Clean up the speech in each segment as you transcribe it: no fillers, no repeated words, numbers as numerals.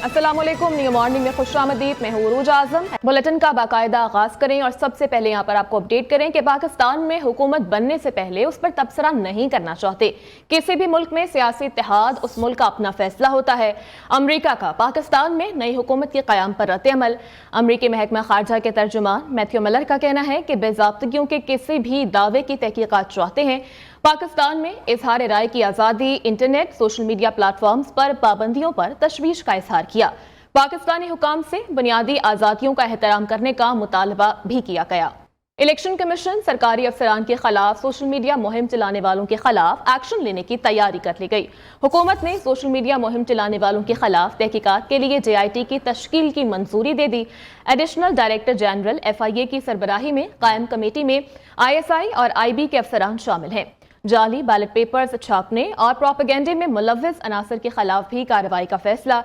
अस्सलाम वालेकुम, new morning में खुशामदीद। मैं हूँ उरूज आजम। बुलेटिन का बाकायदा आगाज करें और सबसे पहले यहाँ पर आपको अपडेट करें कि पाकिस्तान में हुकूमत बनने से पहले उस पर तबसरा नहीं करना चाहते। किसी भी मुल्क में सियासी इत्तेहाद उस मुल्क का अपना फैसला होता है। अमरीका का पाकिस्तान में नई हुकूमत के क़याम पर रद्द-ए-अमल। अमरीकी महकमा खारजा के तर्जुमान मैथ्यू मिलर का कहना है कि बेज़ाब्तगियों के किसी भी दावे की तहकीकात चाहते हैं। पाकिस्तान में इजहार राय की आज़ादी, इंटरनेट, सोशल मीडिया प्लेटफॉर्म्स पर पाबंदियों पर तशवीश का इजहार किया। पाकिस्तानी हुकाम से बुनियादी आज़ादियों का एहतराम करने का मुतालबा भी किया गया। इलेक्शन कमीशन सरकारी अफसरान के खिलाफ सोशल मीडिया मुहिम चलाने वालों के खिलाफ एक्शन लेने की तैयारी कर ली गई। हुकूमत ने सोशल मीडिया मुहिम चलाने वालों के खिलाफ तहकीकात के लिए JIT की तश्कील की मंजूरी दे दी। एडिशनल डायरेक्टर जनरल FIA की सरबराही में कायम कमेटी में ISI और IB के अफसरान शामिल हैं। जाली बैलेट पेपर्स छापने और प्रोपेगेंडे में मुलव्विस अनासर के खिलाफ भी कार्रवाई का फैसला।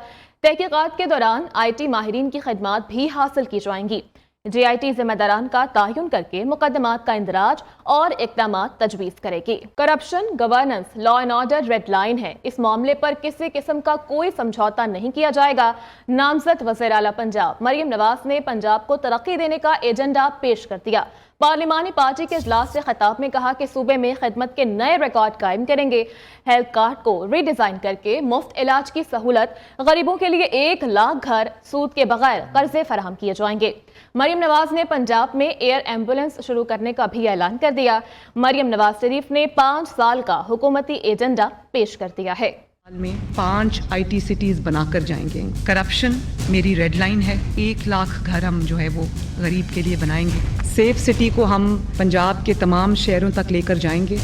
तहकीकात के दौरान IT माहिरीन की खिदमात भी हासिल की जाएंगी। JIT जिम्मेदारान का तयन करके मुकदमात का इंदराज और इक़दामात तजवीज़ करेगी। Corruption, governance, law and order red line है। इस मामले पर किसी किस्म का कोई समझौता नहीं किया जाएगा। नामजद वज़ीर आला पंजाब मरियम नवाज ने पंजाब को तरक्की देने का एजेंडा पेश कर दिया। पार्लिमानी पार्टी के इजलास से खिताब में कहा कि सूबे में खिदमत के नए रिकॉर्ड कायम करेंगे। हेल्थ कार्ड को रीडिज़ाइन करके मुफ्त इलाज की सहूलत, गरीबों के लिए 1 लाख घर सूद के बगैर कर्जे फराहम किए जाएंगे। मरियम नवाज ने पंजाब में एयर एम्बुलेंस शुरू करने का भी ऐलान कर दिया। मरियम नवाज शरीफ ने 5 साल का हुकूमती एजेंडा पेश कर दिया है। में 5 IT सिटीज बनाकर जाएंगे। करप्शन मेरी रेड लाइन है। 1 लाख घर हम जो है वो गरीब के लिए बनाएंगे। सेफ सिटी को हम पंजाब के तमाम शहरों तक लेकर जाएंगे।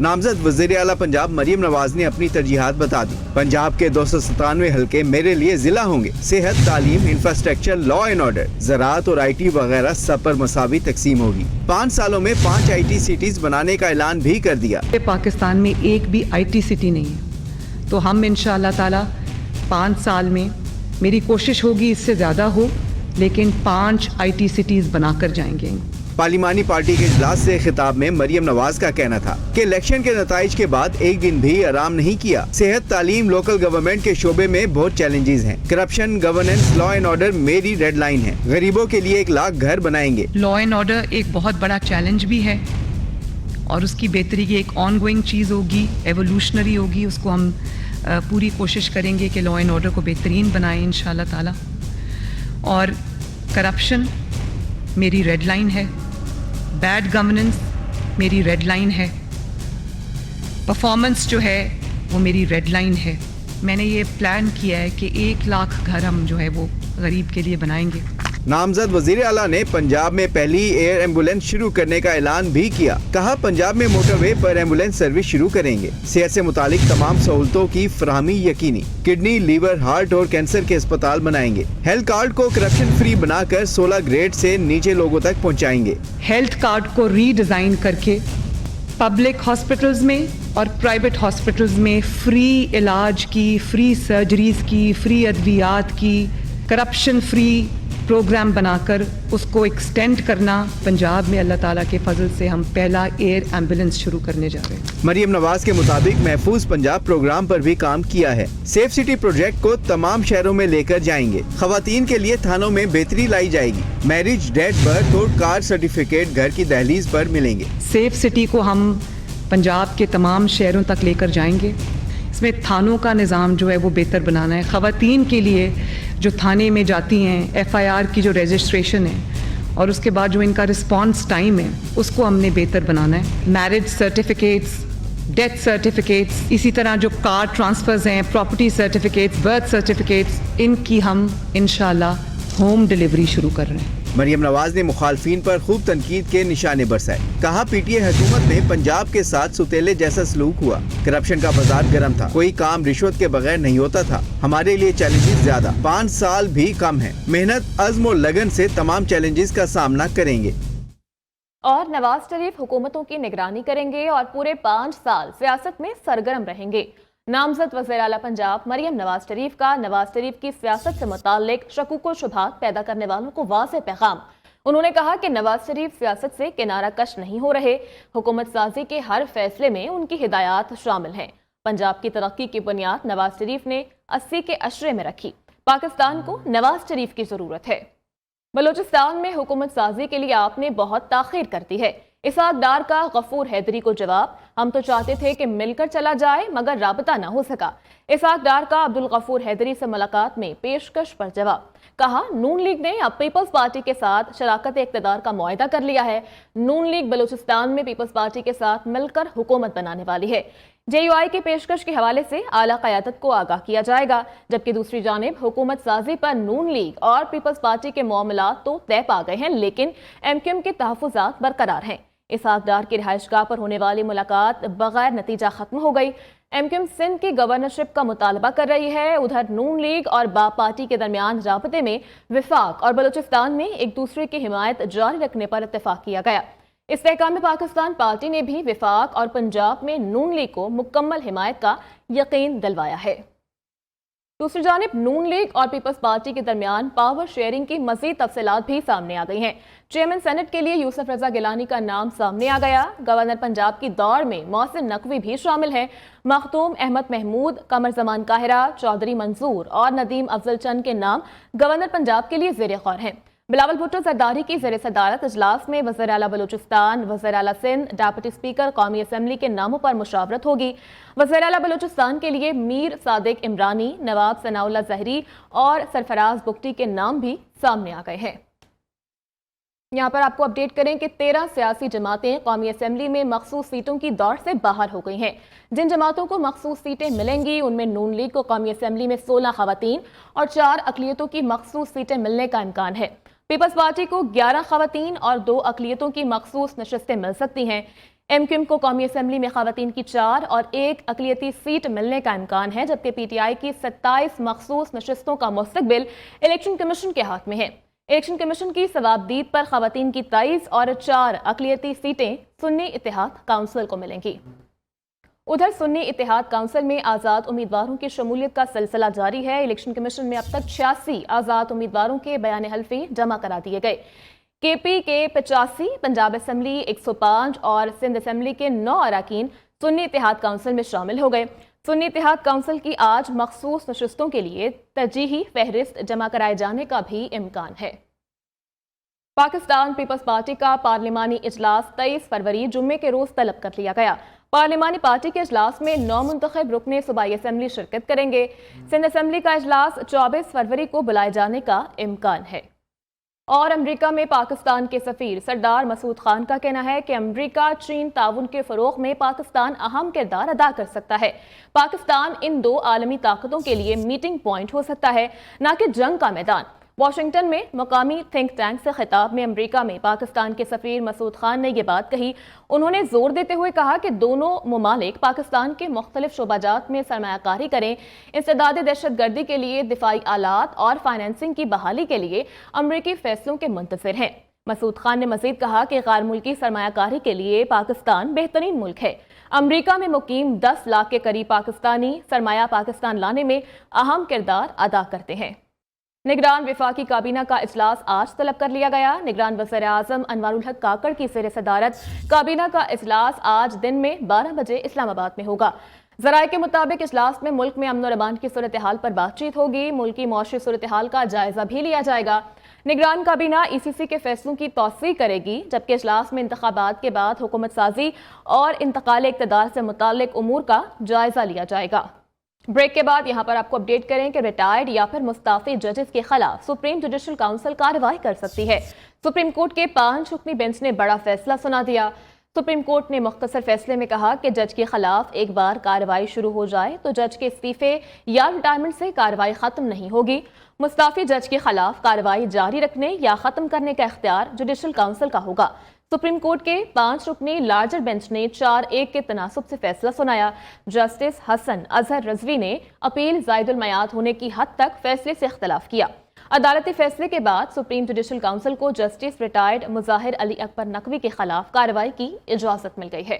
नामजद वज़ीर आला पंजाब मरियम नवाज ने अपनी तरजीहात बता दी। पंजाब के 297 हल्के मेरे लिए जिला होंगे। सेहत, तालीम, इंफ्रास्ट्रक्चर, लॉ एंड ऑर्डर, ज़राअत और IT वगैरह सब पर मसावी तकसीम होगी। 5 सालों में 5 IT सिटीज बनाने का ऐलान भी कर दिया। पाकिस्तान में एक भी IT सिटी नहीं है, तो हम इंशाअल्लाह ताला 5 साल में, मेरी कोशिश होगी इससे ज़्यादा हो, लेकिन 5 IT सिटीज बनाकर जाएंगे। पार्लिमानी पार्टी के इजलास से खिताब में मरियम नवाज का कहना था कि इलेक्शन के नताइज के बाद एक दिन भी आराम नहीं किया। सेहत, तालीम, लोकल गवर्नमेंट के शोबे में बहुत चैलेंजेस हैं। Corruption, governance, law and order मेरी रेड लाइन है। गरीबों के लिए 1 लाख घर बनाएंगे। लॉ एंड ऑर्डर एक बहुत बड़ा चैलेंज भी है और उसकी बेहतरी की एक ऑन गोइंग चीज़ होगी, एवोल्यूशनरी होगी। उसको हम पूरी कोशिश करेंगे कि लॉ एंड ऑर्डर को बेहतरीन बनाएं इंशाअल्लाह ताला। और करप्शन मेरी रेड लाइन है। बैड गवर्नेंस मेरी रेड लाइन है। परफॉर्मेंस जो है वो मेरी रेड लाइन है। मैंने ये प्लान किया है कि 1 लाख घर हम जो है वो गरीब के लिए बनाएंगे। नामजद वज़ीर आला ने पंजाब में पहली एयर एम्बुलेंस शुरू करने का ऐलान भी किया। कहा पंजाब में मोटरवे पर एम्बुलेंस सर्विस शुरू करेंगे। सेहत से मुतालिक तमाम सहूलतों की फराहमी यकीनी। किडनी, लीवर, हार्ट और कैंसर के अस्पताल बनाएंगे। हेल्थ कार्ड को करप्शन फ्री बनाकर 16 ग्रेड से नीचे लोगों तक पहुँचाएंगे। हेल्थ कार्ड को रीडिज़ाइन करके पब्लिक हॉस्पिटल्स में और प्राइवेट हॉस्पिटल्स में फ्री इलाज की, फ्री सर्जरीज की, फ्री अद्वियात की, करप्शन फ्री प्रोग्राम बनाकर उसको एक्सटेंड करना। पंजाब में अल्लाह ताला के फजल से हम पहला एयर एम्बुलेंस शुरू करने जा रहे हैं। मरियम नवाज के मुताबिक महफूज पंजाब प्रोग्राम पर भी काम किया है। सेफ सिटी प्रोजेक्ट को तमाम शहरों में लेकर जाएंगे। खवातीन के लिए थानों में बेहतरी लाई जाएगी। मैरिज, डेथ, बर्थ और कार सर्टिफिकेट घर की दहलीज पर मिलेंगे। सेफ सिटी को हम पंजाब के तमाम शहरों तक लेकर जाएंगे। इसमें थानों का निज़ाम जो है वो बेहतर बनाना है। ख़वातीन के लिए जो थाने में जाती हैं, FIR की जो रजिस्ट्रेशन है और उसके बाद जो इनका रिस्पांस टाइम है, उसको हमने बेहतर बनाना है। मैरिज सर्टिफिकेट्स, डेथ सर्टिफिकेट्स, इसी तरह जो कार ट्रांसफ़र्स हैं, प्रॉपर्टी सर्टिफिकेट्स, बर्थ सर्टिफिकेट्स, इनकी हम इंशाल्लाह होम डिलीवरी शुरू कर रहे हैं। मरियम नवाज ने मुखालफिन पर खूब तनकीद के निशाने बरसाए। कहा PTA हुकूमत में पंजाब के साथ सुतेले जैसा सलूक हुआ। करप्शन का बाजार गर्म था। कोई काम रिश्वत के बगैर नहीं होता था। हमारे लिए चैलेंजेस ज्यादा, 5 साल भी कम है। मेहनत, अज़्म और लगन से तमाम चैलेंजेस का सामना करेंगे। और नवाज शरीफ हुकूमतों की निगरानी करेंगे और पूरे 5 साल सियासत में सरगर्म रहेंगे। नामजद वज़ीर आला पंजाब मरियम नवाज शरीफ का नवाज शरीफ की सियासत से मुताल्लिक शकूक शुबहात पैदा करने वालों को वाज़ेह पैगाम। उन्होंने कहा कि नवाज शरीफ सियासत से किनारा कश नहीं हो रहे। हुकूमत साजी के हर फैसले में उनकी हिदायत शामिल हैं। पंजाब की तरक्की की बुनियाद नवाज शरीफ ने 80 के अशरे में रखी। पाकिस्तान को नवाज शरीफ की जरूरत है। बलूचिस्तान में हुकूमत साजी के लिए आपने बहुत ताखीर कर दी है। इसहाक डार का गफूर हैदरी को जवाब, हम तो चाहते थे कि मिलकर चला जाए मगर राबता ना हो सका। इसहाक डार का अब्दुल गफूर हैदरी से मुलाकात में पेशकश पर जवाब, कहा नून लीग ने अब पीपल्स पार्टी के साथ शराकत इक़्तिदार का मुआहदा कर लिया है। नून लीग बलूचिस्तान में पीपल्स पार्टी के साथ मिलकर हुकूमत बनाने वाली है। JUI की पेशकश के हवाले से आला क़यादत को आगाह किया जाएगा, जबकि दूसरी जानिब हुकूमत साजी पर नून लीग और पीपल्स पार्टी के मामलात तो तय पा गए हैं, लेकिन MQM के तहफ़्फ़ुज़ात बरकरार हैं। इसहाक डार की रिहाइशगाह पर होने वाली मुलाकात बगैर नतीजा खत्म हो गई। MQM सिंध की गवर्नरशिप का मुतालबा कर रही है। उधर नून लीग और बाप पार्टी के दरमियान राबते में विफाक और बलूचिस्तान में एक दूसरे की हिमायत जारी रखने पर इत्तेफाक किया गया। इस्तेहकाम पाकिस्तान पार्टी ने भी विफाक और पंजाब में नून लीग को मुकम्मल हिमायत का यकीन दिलवाया है। दूसरी जानिब नून लीग और पीपल्स पार्टी के दरमियान पावर शेयरिंग की मजीद तफसीलात भी सामने आ गई हैं। चेयरमैन सेनेट के लिए यूसुफ रजा गिलानी का नाम सामने आ गया। गवर्नर पंजाब की दौड़ में मोहसिन नकवी भी शामिल हैं। मखदूम अहमद महमूद, कमर जमान काहिरा, चौधरी मंसूर और नदीम अफजल चंद के नाम गवर्नर पंजाब के लिए ज़ेर गौर हैं। बिलावल भुट्टो जरदारी की ज़ेर सदारत इजलास में वज़ीर आला बलूचिस्तान, वज़ीर आला सिंध, डिप्टी स्पीकर कौमी असम्बली के नामों पर मुशावरत होगी। वज़ीर आला बलूचिस्तान के लिए मीर सादिक इमरानी, नवाब सनाउल्ला ज़हरी और सरफराज बुगटी के नाम भी सामने आ गए हैं। यहाँ पर आपको अपडेट करें कि 13 सियासी जमातें कौमी असम्बली में मखसूस सीटों की दौड़ से बाहर हो गई हैं। जिन जमातों को मखसूस सीटें मिलेंगी उनमें नून लीग को कौमी असम्बली में 16 खवातीन और 4 अक़लियतों की मखसूस सीटें मिलने का इम्कान है। पीपल्स पार्टी को 11 खवातीन और 2 अक़लियतों की मखसूस नशस्तें मिल सकती हैं। MQM को कौमी असम्बली में खवातीन की 4 और 1 अक़लियती सीट मिलने का इम्कान है, जबकि PTI की 27 मखसूस नशस्तों का मुस्तक़बिल इलेक्शन कमीशन के हाथ में है। इलेक्शन कमीशन की सवाबदीद पर खवातीन की 23 और 4 अक़लियती सीटें सुन्नी इत्तेहाद काउंसिल को मिलेंगी। उधर सुन्नी इत्तेहाद काउंसिल में आज़ाद उम्मीदवारों की शमूलियत का सिलसिला जारी है। इलेक्शन कमीशन में अब तक 86 आज़ाद उम्मीदवारों के बयान हल्फी जमा करा दिए गए। KP के 85, पंजाब असम्बली 105 और सिंध असम्बली के 9 अरकान सुन्नी इत्तेहाद काउंसिल में शामिल हो गए। सुन्नी इत्तेहाद काउंसिल की आज मखसूस नशस्तों के लिए तरजीही फहरिस्त जमा कराए जाने का भी इम्कान है। पाकिस्तान पीपल्स पार्टी का पार्लिमानी इजलास 23 फरवरी जुम्मे के रोज तलब कर लिया गया। पार्लिमानी पार्टी के इजलास में 9 मुंतखब रुकने सूबाई असम्बली शिरकत करेंगे। सिंध असम्बली का इजलास 24 फरवरी को बुलाए जाने का इम्कान है। और अमरीका में पाकिस्तान के सफीर सरदार मसूद खान का कहना है कि अमरीका चीन ताउन के फरोग में पाकिस्तान अहम किरदार अदा कर सकता है। पाकिस्तान इन 2 आलमी ताकतों के लिए मीटिंग पॉइंट हो सकता है, न कि जंग का मैदान। वाशिंगटन में मकामी थिंक टैंक से खिताब में अमरीका में पाकिस्तान के सफीर मसूद खान ने यह बात कही। उन्होंने जोर देते हुए कहा कि दोनों ममालिक पाकिस्तान के मुख्तलिफ शोबाजात में सरमायाकारी करें, इंसदाद दहशत गर्दी के लिए दिफाई आलात और फाइनेंसिंग की बहाली के लिए अमरीकी फैसलों के मुंतज़िर हैं। मसूद खान ने मजीद कहा कि गैर मुल्की सरमायाकारी के लिए पाकिस्तान बेहतरीन मुल्क है। अमरीका में मुकीम 10 लाख के करीब पाकिस्तानी सरमाया पाकिस्तान लाने में अहम किरदार अदा करते हैं। निगरान वफाकी काबीना का इजलास आज तलब कर लिया गया। निगरान वज़ीर आज़म अनवारुल हक काकड़ की ज़ेर सदारत काबीना का इजलास आज दिन में 12 बजे इस्लामाबाद में होगा। ज़राए के मुताबिक इजलास में मुल्क में अमन और अमान की सूरत हाल पर बातचीत होगी। मुल्क की मौशरी सूरत हाल का जायजा भी लिया जाएगा। निगरान काबीना ECC के फैसलों की तौसीक करेगी, जबकि इजलास में इंतखाबात के बाद हुकूमत साजी और इंतकाल इक़्तिदार से मुताल्लिक उमूर का जायजा लिया जाएगा। ब्रेक के बाद यहाँ पर आपको अपडेट करें कि रिटायर्ड या फिर मुस्ताफी जजेस के खिलाफ सुप्रीम जुडिशल काउंसिल कार्रवाई कर सकती है। सुप्रीम कोर्ट के 5 रुकनी बेंच ने बड़ा फैसला सुना दिया। सुप्रीम कोर्ट ने मुख्तसर फैसले में कहा कि जज के खिलाफ एक बार कार्रवाई शुरू हो जाए तो जज के इस्तीफे या रिटायरमेंट से कार्रवाई खत्म नहीं होगी। मुस्ताफी जज के खिलाफ कार्रवाई जारी रखने या खत्म करने का इख्तियार जुडिशल काउंसिल का होगा। सुप्रीम कोर्ट के 5 रुकनी लार्जर बेंच ने 4-1 के तनासुब से फैसला सुनाया। जस्टिस हसन अजहर रजवी ने अपील जायदुल मयाद होने की हद तक फैसले से इख्तलाफ किया। अदालती फैसले के बाद सुप्रीम जुडिशल काउंसिल को जस्टिस रिटायर्ड मुजाहिर अली अकबर नकवी के खिलाफ कार्रवाई की इजाजत मिल गई है।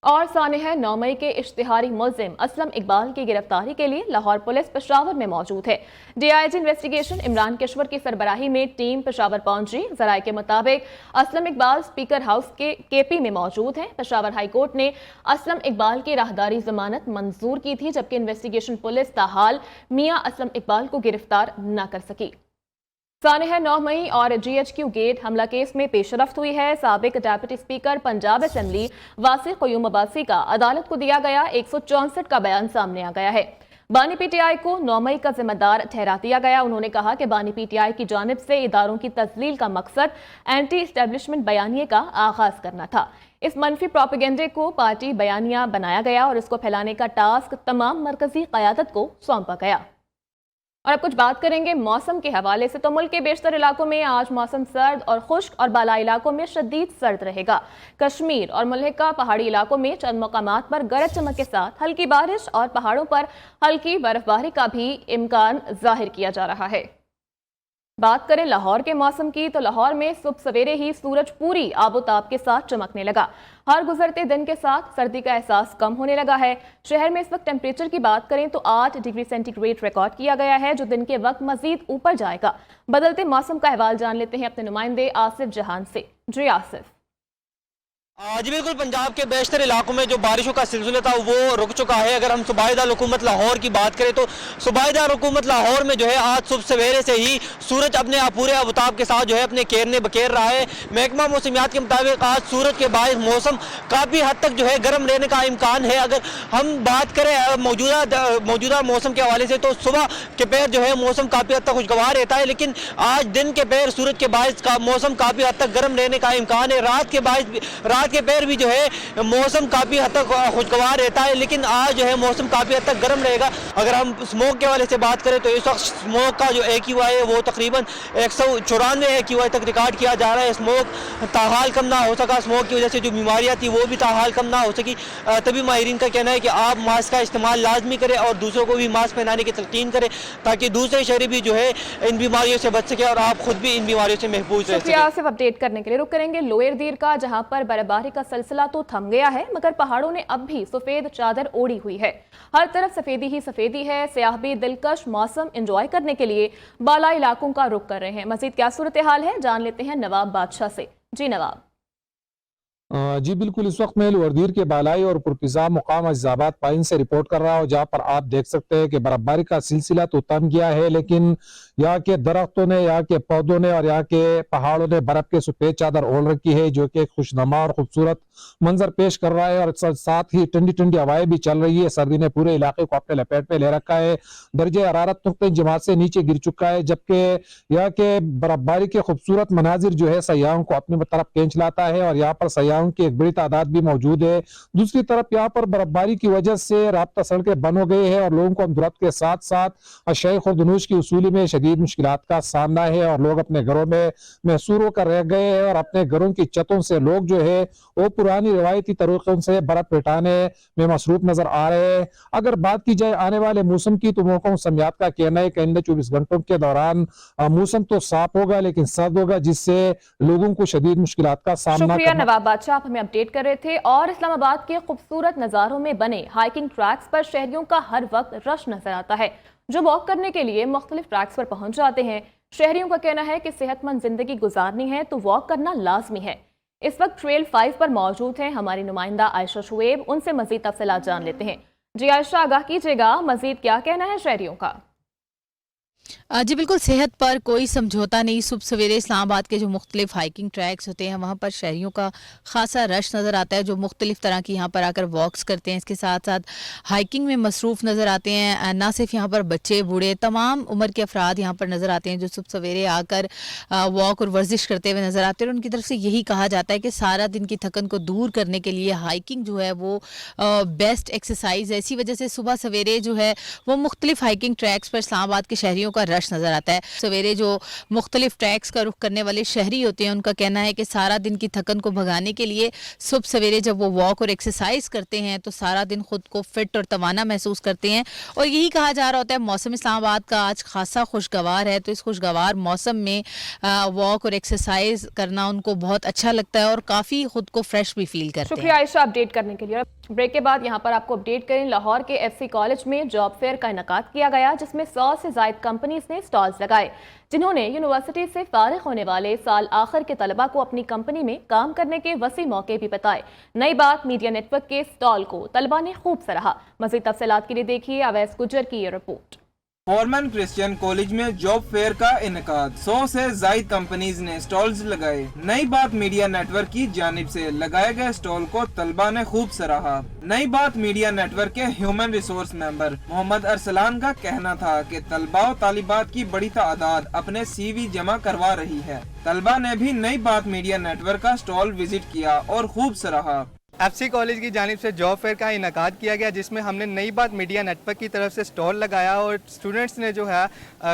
और सानिह 9 मई के इश्तिहारी मुलजिम असलम इकबाल की गिरफ्तारी के लिए लाहौर पुलिस पेशावर में मौजूद है। DIG इन्वेस्टिगेशन इमरान किश्वर की सरबराही में टीम पेशावर पहुंची। जराये के मुताबिक असलम इकबाल स्पीकर हाउस के KP में मौजूद हैं। पेशावर हाई कोर्ट ने असलम इकबाल की राहदारी जमानत मंजूर की थी, जबकि इन्वेस्टिगेशन पुलिस ताहाल मियां असलम इकबाल को गिरफ्तार न कर सकी। सानिह 9 मई और GHQ गेट हमला केस में पेशरफ्त हुई है। साबिक deputy speaker Punjab assembly वासिक Qayyum Abbasi का अदालत को दिया गया 164 का बयान सामने आ गया है। बानी PTI को 9 मई का जिम्मेदार ठहरा दिया गया। उन्होंने कहा कि बानी PTI की जानिब से इदारों की तस्लील का मकसद एंटी एस्टेब्लिशमेंट बयानिए का आगाज करना था। इस मनफी प्रोपेगेंडे को पार्टी बयानिया बनाया गया और इसको फैलाने का टास्क तमाम मरकजी क़यादत को सौंपा गया। और अब कुछ बात करेंगे मौसम के हवाले से। तो मुल्क के बेशतर इलाकों में आज मौसम सर्द और खुश्क और बाला इलाकों में शदीद सर्द रहेगा। कश्मीर और मुल्हिका पहाड़ी इलाकों में चंद मकामात पर गरज चमक के साथ हल्की बारिश और पहाड़ों पर हल्की बर्फबारी का भी इम्कान जाहिर किया जा रहा है। बात करें लाहौर के मौसम की, तो लाहौर में सुबह सवेरे ही सूरज पूरी आबोताब के साथ चमकने लगा। हर गुजरते दिन के साथ सर्दी का एहसास कम होने लगा है। शहर में इस वक्त टेम्परेचर की बात करें तो 8 डिग्री सेंटीग्रेड रिकॉर्ड किया गया है, जो दिन के वक्त मजीद ऊपर जाएगा। बदलते मौसम का अहवाल जान लेते हैं अपने नुमाइंदे आसिफ जहान से। जी आसिफ। जी बिल्कुल, पंजाब के बेशतर इलाकों में जो बारिशों का सिलसिला था वो रुक चुका है। अगर हम सूबाईदार हुकूमत लाहौर की बात करें तो सूबाईदार हुकूमत लाहौर में जो है आज सुबह सवेरे से ही सूरज अपने पूरे अबताब के साथ जो है अपने केरने बकेर रहा है। महकमा मौसमियात के मुताबिक आज सूरज के बायस मौसम काफ़ी हद तक जो है गर्म रहने का इम्कान है। अगर हम बात करें मौजूदा मौसम के हवाले से तो सुबह के पैर जो है मौसम काफ़ी हद तक खुशगवार रहता है, लेकिन आज दिन के पैर सूरज के बायस का मौसम काफ़ी हद तक गर्म रहने का इम्कान है। रात के पैर भी जो है मौसम काफ़ी हद तक खुशगवार रहता है, लेकिन आज जो है मौसम काफ़ी हद तक गर्म रहेगा। अगर हम स्मोक के हवाले से बात करें तो इस वक्त स्मोक का जो AQI है वो तकरीबन 194 AQI तक रिकॉर्ड किया जा रहा है। स्मोक ताहाल कम ना हो सका, स्मोक की वजह से जो बीमारियाँ थी वो भी ताहाल कम ना हो सकी। तभी माहिरीन का कहना है कि आप मास्क का इस्तेमाल लाजमी करें और दूसरों को भी मास्क पहनाने की तलकीन करें, ताकि दूसरे शहरी भी जो है इन बीमारियों से बच सके और आप खुद भी इन बीमारियों से महफूज रह सकें। सिर्फ अपडेट करने के लिए रुक करेंगे लोअर दीर का, जहां पर बर्फबारी का सिलसिला तो थम गया है, मगर पहाड़ों ने अब भी सफेद चादर ओढ़ी हुई है। हर तरफ सफेदी ही सफेदी है। सयाह भी दिलकश मौसम एंजॉय करने के लिए बाला इलाकों का रुख कर रहे हैं। मजीद क्या सूरत हाल है जान लेते हैं नवाब बादशाह से। जी नवाब। जी बिल्कुल, इस वक्त मैं लोअरदीर के बालाई और पुरफिजा मुकाम अजीजाबाद पाइन से रिपोर्ट कर रहा हूँ, जहाँ पर आप देख सकते हैं कि बर्फबारी का सिलसिला तो थम गया है, लेकिन यहाँ के दरख्तों ने, यहाँ के पौधों ने और यहाँ के पहाड़ों ने बर्फ के सफेद चादर ओढ़ रखी है, जो कि खुशनुमा और खूबसूरत मंजर पेश कर रहा है। और साथ ही ठंडी ठंडी हवाएं भी चल रही है। सर्दी ने पूरे इलाके को अपने लपेट में ले रखा है। दर्जे हरारत नुक्ते जमात से नीचे गिर चुका है, जबकि यहाँ के बर्फबारी के खूबसूरत मनाजिर जो है सयाहों को अपनी तरफ खींच लाता है और यहाँ पर सयाहों की एक बड़ी तादाद भी मौजूद है। दूसरी तरफ यहाँ पर बर्फबारी की वजह से राब्ता सड़कें बंद हो गई है और लोगों को अमदुरत के साथ साथ अशय खुर्दनूश की उसूली में शदीद मुश्किलात का सामना है और लोग अपने घरों में महसूर होकर रह गए हैं और अपने घरों की छतों से लोग जो है वो पुरानी रिवायती तरीकों से बर्फ पिटाने में मसरूफ नजर आ रहे हैं। अगर बात की जाए आने वाले मौसम की तो मौसम समियात का कहना है कि इन 24 घंटों के दौरान मौसम तो साफ होगा लेकिन सर्द होगा, जिससे लोगों को शदीद मुश्किलात का सामना शुक्रिया नवाब बादशाह, आप हमें अपडेट कर रहे थे। और इस्लामाबाद के खूबसूरत नज़ारों में बने हाइकिंग ट्रैक्स पर शहरियों का हर वक्त रश नजर आता है, जो वॉक करने के लिए मुख्तलिफ ट्रैक्स पर पहुंच जाते हैं। शहरियों का कहना है कि सेहतमंद जिंदगी गुजारनी है तो वॉक करना लाजमी है। इस वक्त ट्रेल 5 पर मौजूद हैं हमारी नुमाइंदा आयशा शुएब, उनसे मजीद तफसीलात जान लेते हैं। जी आयशा, आगाह कीजिएगा, मजीद क्या कहना है शहरियों का? जी बिल्कुल, सेहत पर कोई समझौता नहीं। सुबह सवेरे इस्लामाबाद के जो मुख्तलिफ हाइकिंग ट्रैक्स होते हैं वहाँ पर शहरियों का खासा रश नज़र आता है, जो मुख्तलिफ तरह की यहाँ पर आकर वॉक्स करते हैं। इसके साथ साथ हाइकिंग में मसरूफ़ नज़र आते हैं। ना सिर्फ यहाँ पर बच्चे बूढ़े तमाम उम्र के अफराद यहाँ पर नज़र आते हैं, जो सुबह सवेरे आकर वॉक और वर्जिश करते हुए नज़र आते हैं। और उनकी तरफ से यही कहा जाता है कि सारा दिन की थकन को दूर करने के लिए हाइकिंग जो है वो बेस्ट एक्सरसाइज है। इसी वजह से सुबह सवेरे जो है वो मुख्तलिफ हाइकिंग ट्रैक्स पर इस्लामाबाद के शहरियों का रश नज़र आता है। सवेरे जो मुख्तलिफ ट्रैक्स का रुख करने वाले शहरी होते हैं उनका कहना है कि सारा दिन की थकन को भगाने के लिए सुबह सवेरे जब वो वॉक और एक्सरसाइज करते हैं तो सारा दिन खुद को फिट और तवाना महसूस करते हैं। और यही कहा जा रहा होता है मौसम इस्लामाबाद का आज खासा खुशगवार है, तो इस खुशगवार मौसम में वॉक और एक्सरसाइज करना उनको बहुत अच्छा लगता है और काफ़ी खुद को फ्रेश भी फील करते हैं। शुक्रिया आयशा अपडेट करने के लिए। ब्रेक के बाद यहाँ पर आपको अपडेट करें, लाहौर के एफसी कॉलेज में जॉब फेयर का इनेकाद किया गया जिसमें 100 से ज़ायद कंपनीज ने स्टॉल्स लगाए जिन्होंने यूनिवर्सिटी से फारिग होने वाले साल आखिर के तलबा को अपनी कंपनी में काम करने के वसी मौके भी बताए। नई बात मीडिया नेटवर्क के स्टॉल को तलबा ने खूब सराहा। मज़ीद तफसीलात के लिए देखिए अवैस गुजर की ये रिपोर्ट। फॉरमैन क्रिश्चियन कॉलेज में जॉब फेयर का इनेकाद, 100 से ज़ायद कंपनीज ने स्टॉल्स लगाए। नई बात मीडिया नेटवर्क की जानिब से लगाए गए स्टॉल को तलबा ने खूब सराहा। नई बात मीडिया नेटवर्क के human resource member Mohammad Arsalan का कहना था कि तलबा और तालिबात की बड़ी तादाद अपने CV जमा करवा रही है। तलबा ने भी नई बात मीडिया नेटवर्क का स्टॉल विजिट किया और खूब सराहा। एफसी कॉलेज की जानिब से जॉब फेयर का इनेकाद किया गया जिसमें हमने नई बात मीडिया नेटवर्क की तरफ से स्टॉल लगाया और स्टूडेंट्स ने जो है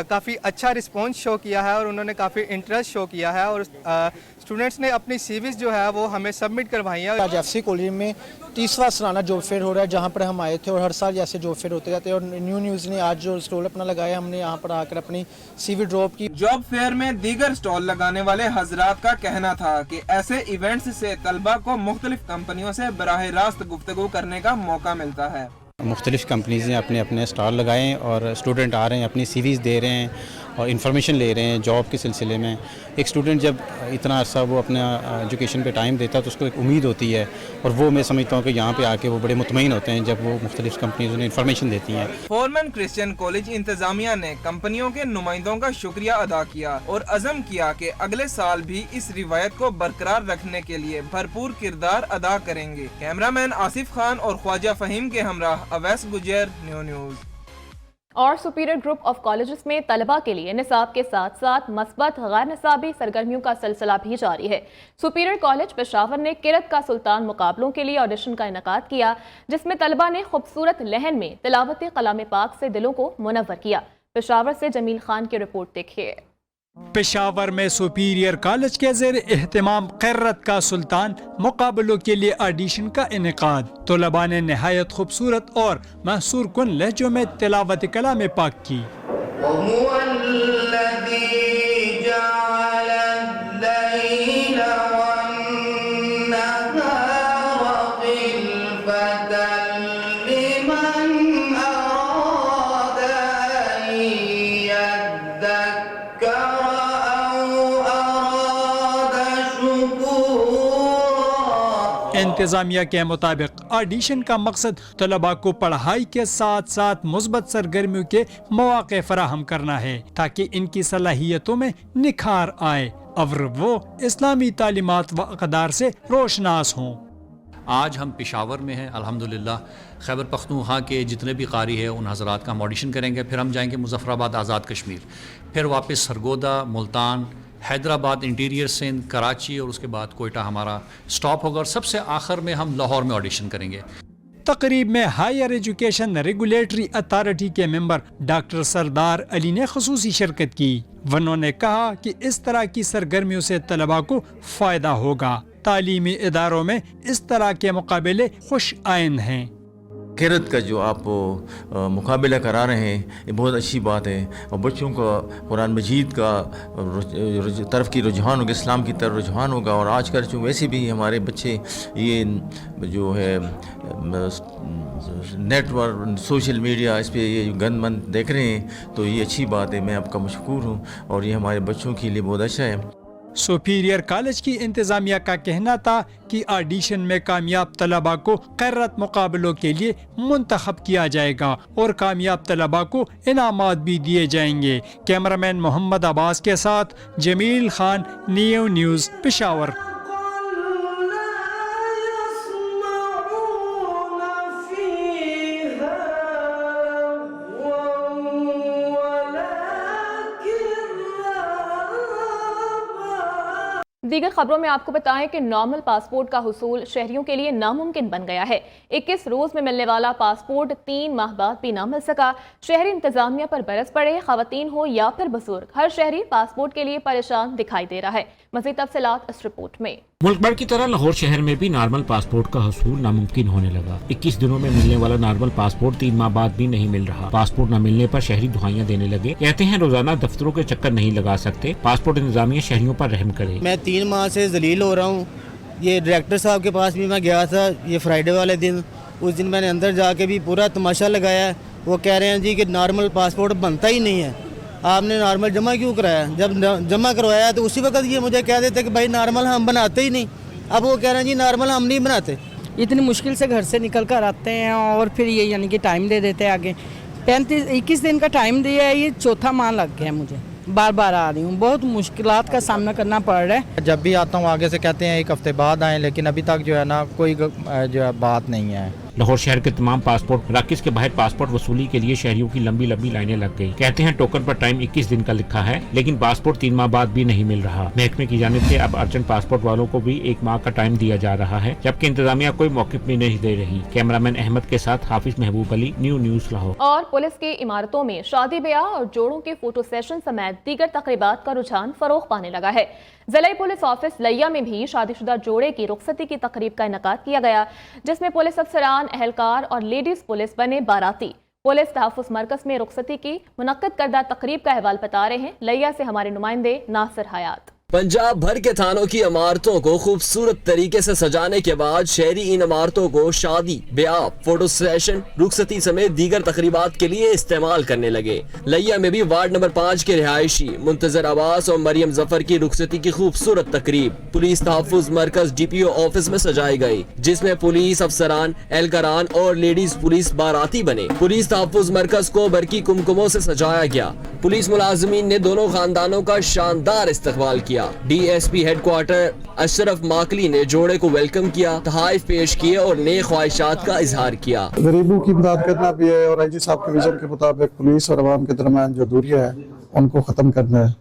काफ़ी अच्छा रिस्पांस शो किया है और उन्होंने काफ़ी इंटरेस्ट शो किया है और स्टूडेंट्स ने अपनी CVs जो है वो हमें सबमिट करवाई है। आज एफसी कॉलेज में 30वां सालाना जॉब फेयर हो रहा है जहाँ पर हम आए थे और हर साल जैसे जॉब फेयर होते रहते हैं और न्यूज़ ने आज जो स्टॉल अपना लगाया हमने यहाँ पर आकर अपनी CV ड्रॉप की। जॉब फेयर में दीगर स्टॉल लगाने वाले हजरात का कहना था कि ऐसे इवेंट्स से तलबा को मुख्तलिफ कंपनियों से बराह रास्त गुफ्तगू करने का मौका मिलता है। मुख्तलिफ कंपनीज़ ने अपने अपने स्टॉल लगाए और स्टूडेंट आ रहे हैं, अपनी CVs दे रहे हैं और इन्फॉर्मेशन ले रहे हैं जॉब के सिलसिले में। एक स्टूडेंट जब इतना अरसा वो अपना एजुकेशन पे टाइम देता है तो उसको एक उम्मीद होती है और वो मैं समझता हूँ कि यहाँ पे आके वो बड़े मुतमईन होते हैं जब वो मुख्तलिफ कंपनीज़ उन्हें इन्फॉर्मेशन देती हैं। फॉरमैन क्रिश्चियन कॉलेज इंतजामिया ने कंपनियों के नुमाइंदों का शुक्रिया अदा किया और अज़म किया कि अगले साल भी इस रिवायत को बरकरार रखने के लिए भरपूर किरदार अदा करेंगे। कैमरामैन आसिफ खान और ख्वाजा फहीम के हमराह अवैस गुजर, न्यूज़। और सुपीरियर ग्रुप ऑफ कॉलेजेस में तलबा के लिए निसाब के साथ साथ मस्बत गैर निसाबी सरगर्मियों का सिलसिला भी जारी है। सुपीरियर कॉलेज पेशावर ने किरत का सुल्तान मुकाबलों के लिए ऑडिशन का इनेकाद किया जिसमें तलबा ने खूबसूरत लहन में तिलावत कलाम पाक से दिलों को मुनव्वर किया। पेशावर से जमील खान की रिपोर्ट देखिए। पेशावर में सुपीरियर कॉलेज के ज़ेर एहतमाम किरत का सुल्तान मुकाबलों के लिए ऑडिशन का इनेकाद। तलबा ने नहायत खूबसूरत और महसूर कुन लहजों में तिलावत कलाम पाक की। इंतजामिया के मुताबिक ऑडिशन का मकसद तलबा को पढ़ाई के साथ साथ मुस्बत सरगर्मियों के मौके फराहम करना है ताकि इनकी सलाहियतों में निखार आए और वो इस्लामी तालीमात व अक़दार से रोशनास हों। आज हम पेशावर में हैं, अल्हम्दुलिल्लाह। खैबर पख्तूनख्वा के जितने भी कारी हैं उन हज़रात का हम ऑडिशन करेंगे, फिर हम जाएंगे मुज़फ़्फ़राबाद आज़ाद कश्मीर, फिर वापस सरगोदा, मुल्तान, हैदराबाद, इंटीरियर सिंध, कराची और उसके बाद कोयटा हमारा स्टॉप होगा और सबसे आखिर में हम लाहौर में ऑडिशन करेंगे। तकरीब में हायर एजुकेशन रेगुलेटरी अथॉरिटी के मेंबर डॉक्टर सरदार अली ने खुसूसी शिरकत की। उन्होंने कहा कि इस तरह की सरगर्मियों से तलबा को फ़ायदा होगा। तालीमी इदारों में इस तरह के मुकाबले खुश आइंद हैं। किरत का जो आप मुकाबला करा रहे हैं ये बहुत अच्छी बात है और बच्चों का कुरान मजीद का तरफ की रुझान होगा, इस्लाम की तरफ रुझान होगा। और आजकल जो वैसे भी हमारे बच्चे ये जो है नेटवर्क, सोशल मीडिया, इस पे ये गंद मंद देख रहे हैं तो ये अच्छी बात है। मैं आपका मशकूर हूँ और ये हमारे बच्चों के लिए बहुत अच्छा है। सुपीरियर कॉलेज की इंतजामिया का कहना था कि ऑडिशन में कामयाब तलबा को किरत मुकाबलों के लिए मुंतखब किया जाएगा और कामयाब तलबा को इनामात भी दिए जाएंगे। कैमरामैन मोहम्मद अब्बास के साथ जमील खान, न्यूज़, पेशावर। दीगर खबरों में आपको बताएं कि नॉर्मल पासपोर्ट का हुसूल शहरियों के लिए नामुमकिन बन गया है। 21 रोज में मिलने वाला पासपोर्ट 3 माह बाद भी ना मिल सका। शहरी इंतजामिया पर बरस पड़े, खवातीन हो या फिर बुजुर्ग, हर शहरी पासपोर्ट के लिए परेशान दिखाई दे रहा है। मज़ीद तफसीलात इस रिपोर्ट में। मुल्क भर की तरह लाहौर शहर में भी नॉर्मल पासपोर्ट का हसूल नामुमकिन होने लगा। 21 दिनों में मिलने वाला नॉर्मल पासपोर्ट 3 माह बाद भी नहीं मिल रहा। पासपोर्ट न मिलने पर शहरी दुहाइयां देने लगे, कहते हैं रोजाना दफ्तरों के चक्कर नहीं लगा सकते, पासपोर्ट इंतजामिया शहरियों पर रहम करे। मैं 3 माह से जलील हो रहा हूँ। ये डायरेक्टर साहब के पास भी मैं गया था ये फ्राइडे वाले दिन, उस दिन मैंने अंदर जाके भी पूरा तमाशा लगाया। वो कह रहे हैं जी कि नॉर्मल पासपोर्ट बनता ही नहीं है, आपने नॉर्मल जमा क्यों कराया? जब जमा करवाया तो उसी वक्त ये मुझे कह देते कि भाई नॉर्मल हम बनाते ही नहीं। अब वो कह रहे हैं जी नॉर्मल हम नहीं बनाते। इतनी मुश्किल से घर से निकल कर आते हैं और फिर ये यानी कि टाइम दे देते हैं आगे। 21 दिन का टाइम दिया है, ये चौथा माह लग गया मुझे, बार बार आ रही हूँ, बहुत मुश्किलात का सामना करना पड़ रहा है। जब भी आता हूँ आगे से कहते हैं 1 हफ्ते बाद आएँ, लेकिन अभी तक जो है ना कोई जो है बात नहीं है। लाहौर शहर के तमाम पासपोर्ट मराकज़ के बाहर पासपोर्ट वसूली के लिए शहरियों की लंबी लंबी लाइनें लग गई। कहते हैं टोकन पर टाइम 21 दिन का लिखा है, लेकिन पासपोर्ट 3 माह बाद भी नहीं मिल रहा। महकमे की जानिब से अब अर्जेंट पासपोर्ट वालों को भी 1 माह का टाइम दिया जा रहा है, जबकि इंतजामिया कोई मौक़िफ़ भी नहीं दे रही। कैमरामैन अहमद के साथ हाफिज महबूब अली, न्यूज़ लाहौर। और पुलिस की इमारतों में शादी ब्याह और जोड़ों के फोटो सेशन समेत दीगर तकरीबात का रुझान फरोग पाने लगा है। जिला पुलिस ऑफिस लिया में भी शादीशुदा जोड़े की रुखसती की तकरीब का इनकाद किया गया, जिसमें पुलिस अफसरान, अहलकार और लेडीज पुलिस बने बाराती। पुलिस तहफ़्फ़ुज़ मरकज़ में रुखसती की मुनक्कद करदा तकरीब का अहवाल बता रहे हैं लिया से हमारे नुमाइंदे नासिर हयात। पंजाब भर के थानों की इमारतों को खूबसूरत तरीके से सजाने के बाद शहरी इन इमारतों को शादी, ब्याह, फोटो सेशन, रुखसती समेत दीगर तकरीबात के लिए इस्तेमाल करने लगे। लिया में भी वार्ड नंबर 5 के रिहायशी मुंतजर अब्बास और मरियम जफर की रुखसती की खूबसूरत तकरीब पुलिस तहफ़्फ़ुज़ मरकज DPO ऑफिस में सजाई गई, जिसमें पुलिस अफसरान, एहलकारान और लेडीज पुलिस बाराती बने। पुलिस तहफ़्फ़ुज़ मरकज को बरकी कुमकुमों से सजाया गया। पुलिस मुलाजमीन ने दोनों खानदानों का शानदार इस्तकबाल किया। DSP हेडक्वार्टर अशरफ माकली ने जोड़े को वेलकम किया, तहाइफ पेश किए और नए ख्वाहिशात का इजहार किया। गरीबों की मदद करना भी है और IG साहब के विजन के मुताबिक पुलिस और अवाम के दरमियान जो दूरियां है उनको खत्म करना है।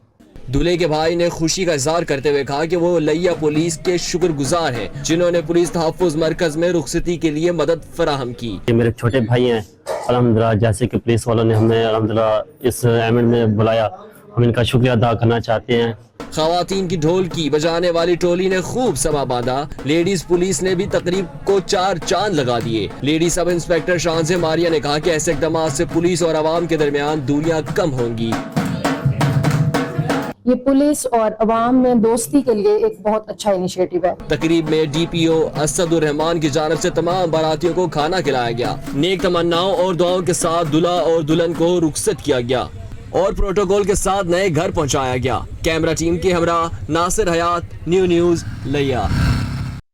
दूल्हे के भाई ने खुशी का इजहार करते हुए कहा कि वो लिया पुलिस के शुक्रगुजार हैं, जिन्होंने पुलिस तहफ़्फ़ुज़ मरकज में रुखसती के लिए मदद फराहम की। मेरे छोटे भाई हैं, अल्हम्दुलिल्लाह जैसे कि पुलिस वालों ने हमें अल्हम्दुलिल्लाह इस इवेंट में बुलाया, हम इनका शुक्रिया अदा करना चाहते हैं। खवातीन की ढोलकी बजाने वाली टोली ने खूब समा बांधा। लेडीज पुलिस ने भी तकरीब को 4 चांद लगा दिए। लेडी सब इंस्पेक्टर शानज़े मारिया ने कहा कि ऐसे इक़दाम से पुलिस और अवाम के दरमियान दूरियां कम होंगी। ये पुलिस और अवाम में दोस्ती के लिए एक बहुत अच्छा इनिशिएटिव है। तकरीब में DPO असदुर रहमान की जानिब से तमाम बारातियों को खाना खिलाया गया। नेक तमन्नाओं और दुआओं के साथ दूल्हा और दुल्हन को रुखसत किया गया और प्रोटोकॉल के साथ नए घर पहुंचाया गया। कैमरा टीम के हमरा नासिर हयात, न्यूज़ लिया।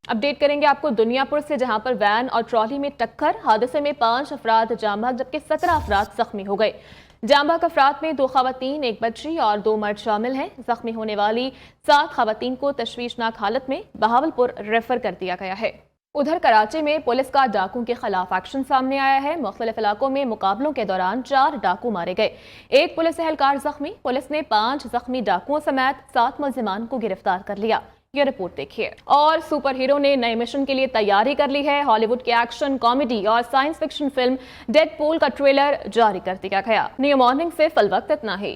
अपडेट करेंगे आपको दुनियापुर से, जहां पर वैन और ट्रॉली में टक्कर, हादसे में 5 अफराद जाँ बहक जबकि 17 अफराद जख्मी हो गए। जाँ बहक अफराद में 2 खवातीन, 1 बच्ची और 2 मर्द शामिल हैं। जख्मी होने वाली 7 खवातीन को तशवीशनाक हालत में बहावलपुर रेफर कर दिया गया है। उधर कराची में पुलिस का डाकुओं के खिलाफ एक्शन सामने आया है। मुख्तलिफ इलाकों में मुकाबलों के दौरान 4 डाकू मारे गए, 1 पुलिस एहलकार जख्मी। पुलिस ने 5 जख्मी डाकुओं समेत 7 मुलजिमान को गिरफ्तार कर लिया। ये रिपोर्ट देखिए। और सुपर हीरो ने नए मिशन के लिए तैयारी कर ली है। हॉलीवुड की एक्शन, कॉमेडी और साइंस फिक्शन फिल्म डेडपूल का ट्रेलर जारी कर दिया गया। न्यू मॉर्निंग से फिल वक्त इतना ही।